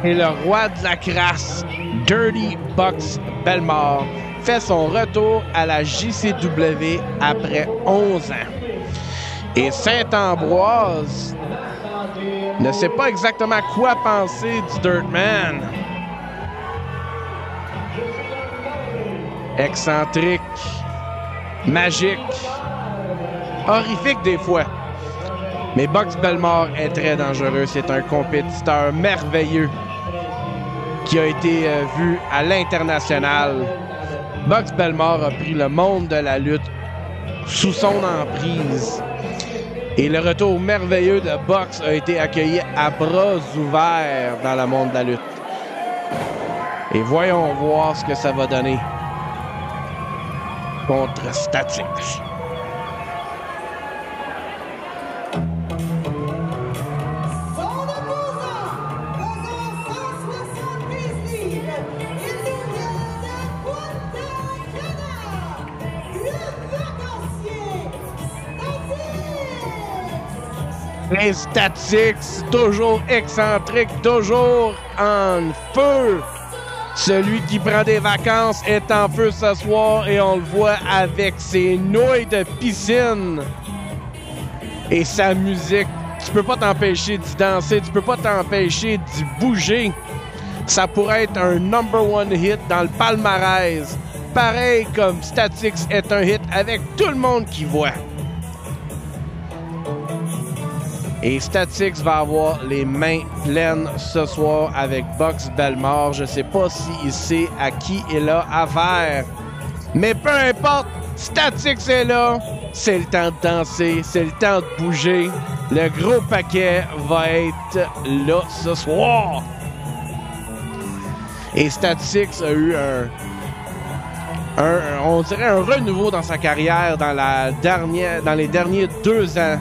Et le roi de la crasse, Dirty Box Bellemare, fait son retour à la JCW après 11 ans. Et Saint-Ambroise ne sait pas exactement quoi penser du Dirtman. Excentrique, magique, horrifique des fois. Mais Box Bellemare est très dangereux. C'est un compétiteur merveilleux qui a été vu à l'international. Box Bellemare a pris le monde de la lutte sous son emprise. Et le retour merveilleux de Box a été accueilli à bras ouverts dans le monde de la lutte. Et voyons voir ce que ça va donner contre Statix. Les Statix, toujours excentrique, toujours en feu. Celui qui prend des vacances est en feu ce soir et on le voit avec ses nouilles de piscine et sa musique. Tu peux pas t'empêcher d'y danser, tu peux pas t'empêcher d'y bouger. Ça pourrait être un #1 hit dans le palmarès. Pareil comme Statix est un hit avec tout le monde qui voit. Et Statix va avoir les mains pleines ce soir avec Box Bellemare. Je sais pas s'il sait à qui il a affaire. Mais peu importe, Statix est là. C'est le temps de danser, c'est le temps de bouger. Le gros paquet va être là ce soir. Et Statix a eu on dirait un renouveau dans sa carrière dans les derniers 2 ans.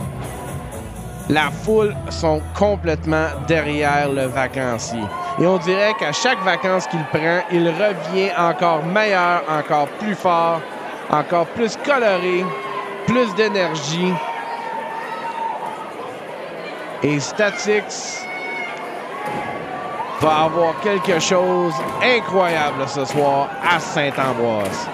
La foule sont complètement derrière le vacancier. Et on dirait qu'à chaque vacance qu'il prend, il revient encore meilleur, encore plus fort, encore plus coloré, plus d'énergie. Et Statix va avoir quelque chose d'incroyable ce soir à Saint-Ambroise.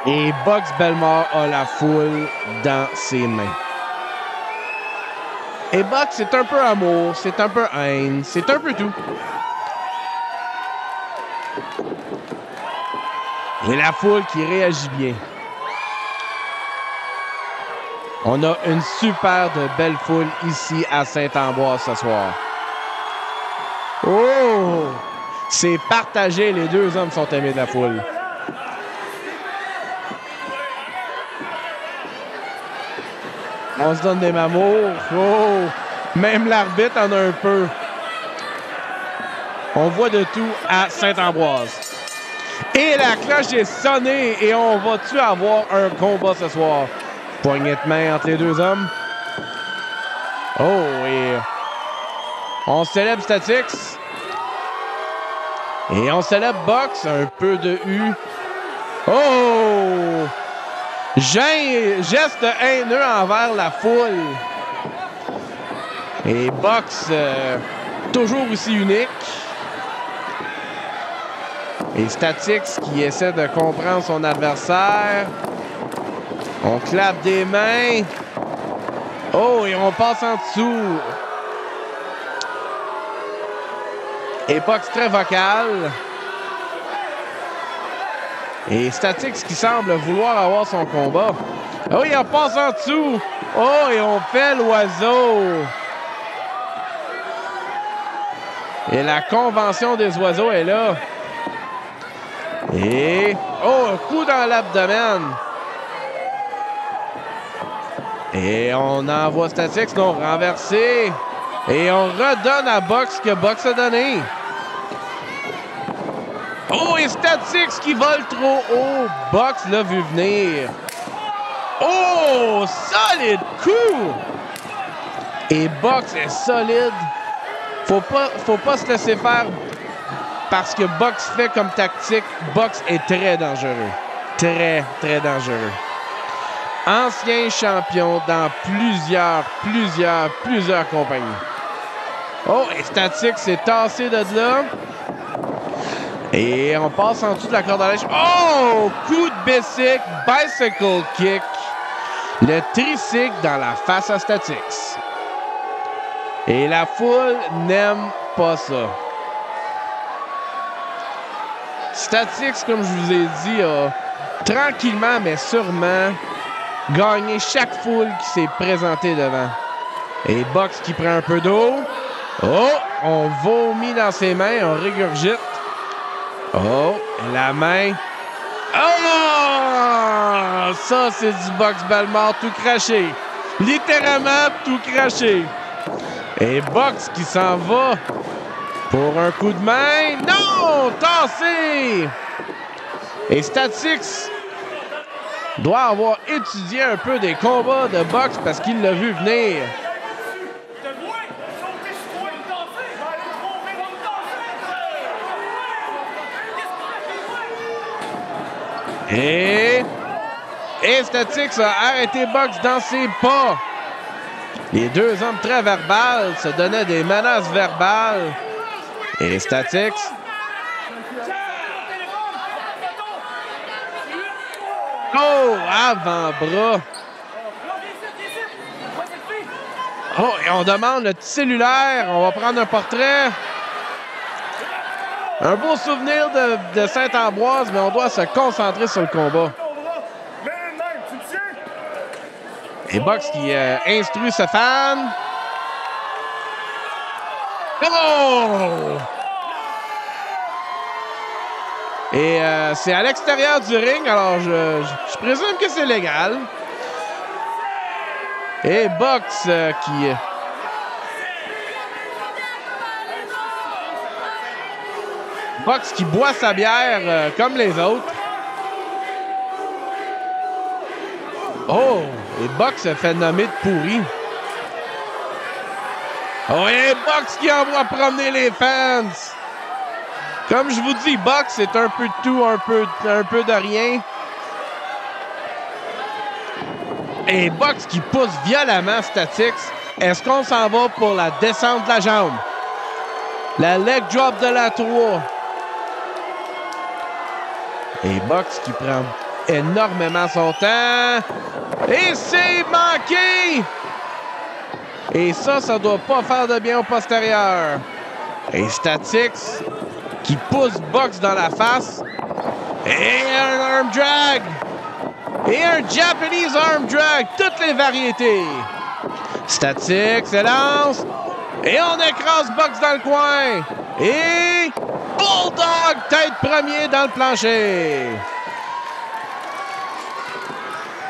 Et Box Bellemare a la foule dans ses mains. Et Box, c'est un peu amour, c'est un peu haine, c'est un peu tout. Et la foule qui réagit bien. On a une super de belle foule ici à Saint-Ambroise ce soir. Oh! C'est partagé, les deux hommes sont aimés de la foule. On se donne des mamours. Oh! Même l'arbitre en a un peu. On voit de tout à Saint-Ambroise. Et la cloche est sonnée et on va-tu avoir un combat ce soir? Poignée de main entre les deux hommes. Oh, et on célèbre Statix. Et on célèbre Box. Un peu de U. Oh! Geste haineux envers la foule. Et Box, toujours aussi unique. Et Statix qui essaie de comprendre son adversaire. On clappe des mains. Oh, et on passe en dessous. Et Box très vocal. Et Statix qui semble vouloir avoir son combat. Oh, il en passe en dessous. Oh, et on fait l'oiseau. Et la convention des oiseaux est là. Et... oh, un coup dans l'abdomen. Et on envoie Statix, non, renversé. Et on redonne à Box ce que Box a donné. Oh, et Statix qui vole trop haut. Box l'a vu venir. Oh, solide coup. Et Box est solide. Faut pas se laisser faire parce que Box fait comme tactique. Box est très dangereux. Très, très dangereux. Ancien champion dans plusieurs compagnies. Oh, et Statique s'est tassé de là. Et on passe en dessous de la corde à linge. Oh! Coup de bicycle kick. Le tricycle dans la face à Statix. Et la foule n'aime pas ça. Statix, comme je vous ai dit, a tranquillement mais sûrement gagné chaque foule qui s'est présentée devant. Et Box qui prend un peu d'eau. Oh! On vomit dans ses mains, on régurgite. Oh! La main. Oh! Ça, c'est du Box Bellemare tout craché. Littéralement tout craché. Et Box qui s'en va pour un coup de main. Non! Tassé! Et Statix doit avoir étudié un peu des combats de Box parce qu'il l'a vu venir. Et Statix a arrêté Box dans ses pas. Les deux hommes très verbales se donnaient des menaces verbales. Et Statix. Oh, avant-bras. Oh, et on demande le petit cellulaire. On va prendre un portrait. Un beau souvenir de Saint-Ambroise, mais on doit se concentrer sur le combat. Et Box qui instruit ce fan. Oh! Et c'est à l'extérieur du ring, alors je présume que c'est légal. Et Box qui... Box qui boit sa bière comme les autres. Oh! Et Box se fait nommer de pourri. Oh, et Box qui envoie promener les fans. Comme je vous dis, Box, c'est un peu de tout, un peu de rien. Et Box qui pousse violemment Statix. Est-ce qu'on s'en va pour la descente de la jambe? La leg drop de la 3. Et Box qui prend énormément son temps. Et c'est manqué! Et ça doit pas faire de bien au postérieur. Et Statix qui pousse Box dans la face. Et un arm drag. Et un Japanese arm drag. Toutes les variétés. Statix s'élance. Et on écrase Box dans le coin. Et Bulldog tête premier dans le plancher.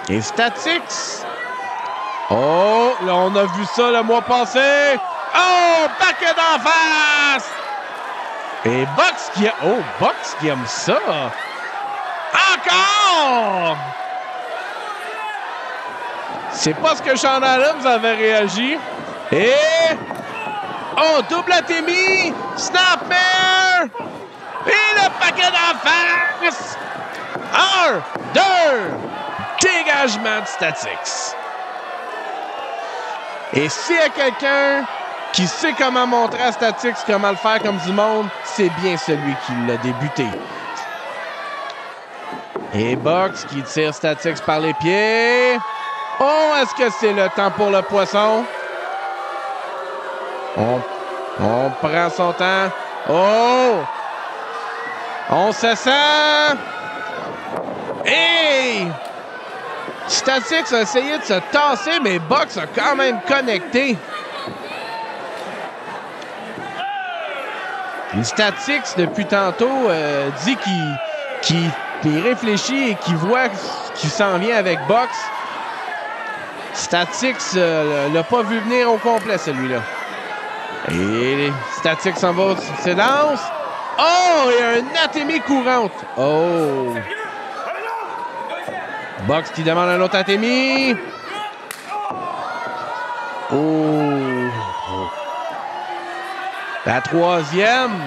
Et Statix. Oh, là, on a vu ça le mois passé. Oh, paquet d'en face. Et Box qui... Oh, Box qui aime ça. Encore. C'est pas ce que Sean Adams avait réagi. Et... Oh, double atémie. Snapmare. Et le paquet d'en face. 1, 2... Dégagement de Statix. Et s'il y a quelqu'un qui sait comment montrer à Statix comment le faire comme du monde, c'est bien celui qui l'a débuté. Et Box qui tire Statix par les pieds. Oh, est-ce que c'est le temps pour le poisson? On prend son temps. Oh! On se sent. Hey! Statix a essayé de se tasser, mais Box a quand même connecté. Statix, depuis tantôt, dit qu'il réfléchit et qu'il voit qu'il s'en vient avec Box. Statix l'a pas vu venir au complet, celui-là. Et Statix s'en va sur ses danses. Oh! Il y a une atémie courante. Oh! Box qui demande un autre atémie. Oh! La troisième.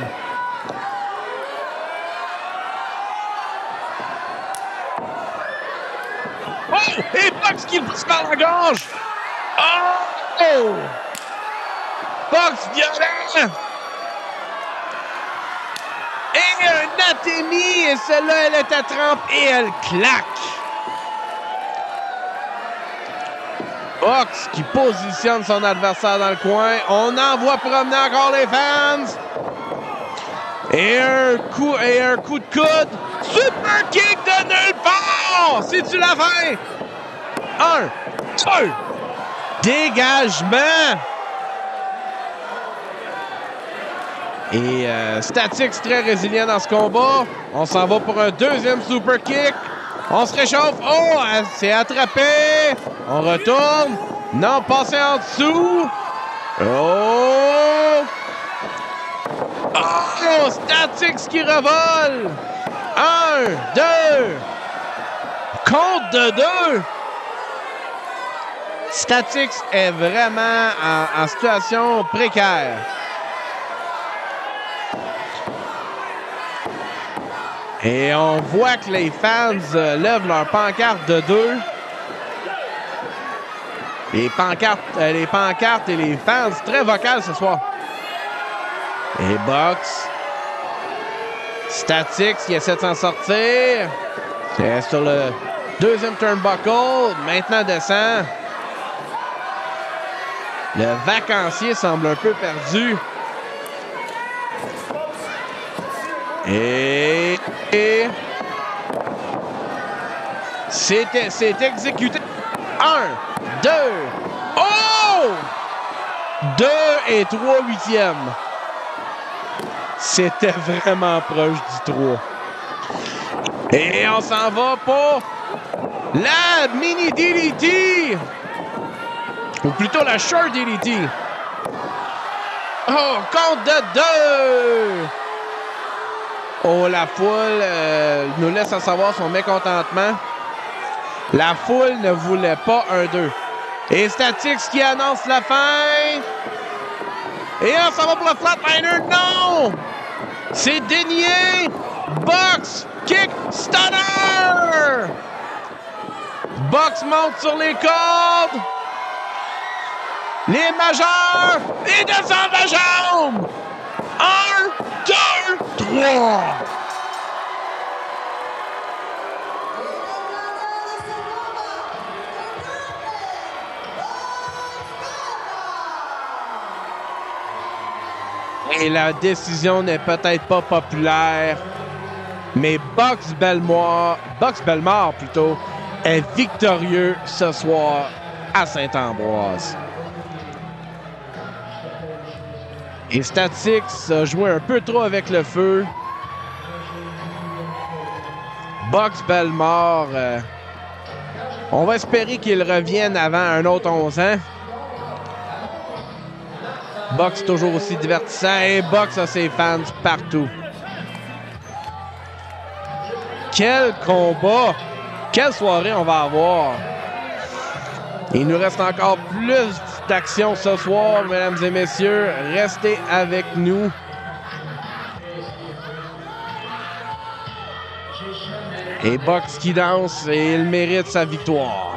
Oh! Et Bucks qui le pousse par la gorge. Oh! Bucks violent. Et un atémie. Et celle-là, elle est à trempe et elle claque. Bucks qui positionne son adversaire dans le coin. On envoie promener encore les fans. Et un coup de coude. Super kick de nulle part. C'est-tu la fin? 1, 2. Dégagement. Et Statix très résilient dans ce combat. On s'en va pour un deuxième super kick. On se réchauffe. Oh, c'est attrapé. On retourne. Non, passé en dessous. Oh! Oh! Statix qui revole. 1, 2. Compte de 2. Statix est vraiment en situation précaire. Et on voit que les fans lèvent leur pancarte de 2. Les pancartes et les fans très vocales ce soir. Et Bucks. Statix qui essaie de s'en sortir. C'est sur le deuxième turnbuckle. Maintenant descend. Le vacancier semble un peu perdu. Et c'est exécuté. 1, 2. Oh! 2 et 3 huitièmes. C'était vraiment proche du 3. Et on s'en va pour la mini DDT. Ou plutôt la short DDT. Oh, compte de 2. Oh, la foule nous laisse à savoir son mécontentement. La foule ne voulait pas un 2. Et Statix qui annonce la fin. Et on s'en va pour le Flatliner. Non! C'est dénié. Bucks kick stunner. Bucks monte sur les cordes. Les majeurs. Et descend la jambe. 1, 2, 3. Et la décision n'est peut-être pas populaire, mais Bucks Belmore plutôt, est victorieux ce soir à Saint-Ambroise. Et Statix a joué un peu trop avec le feu. Bucks Belmore, on va espérer qu'il revienne avant un autre 11 ans. Bucks toujours aussi divertissant et Bucks a ses fans partout. Quel combat! Quelle soirée on va avoir! Il nous reste encore plus d'action ce soir, mesdames et messieurs. Restez avec nous. Et Bucks qui danse et il mérite sa victoire.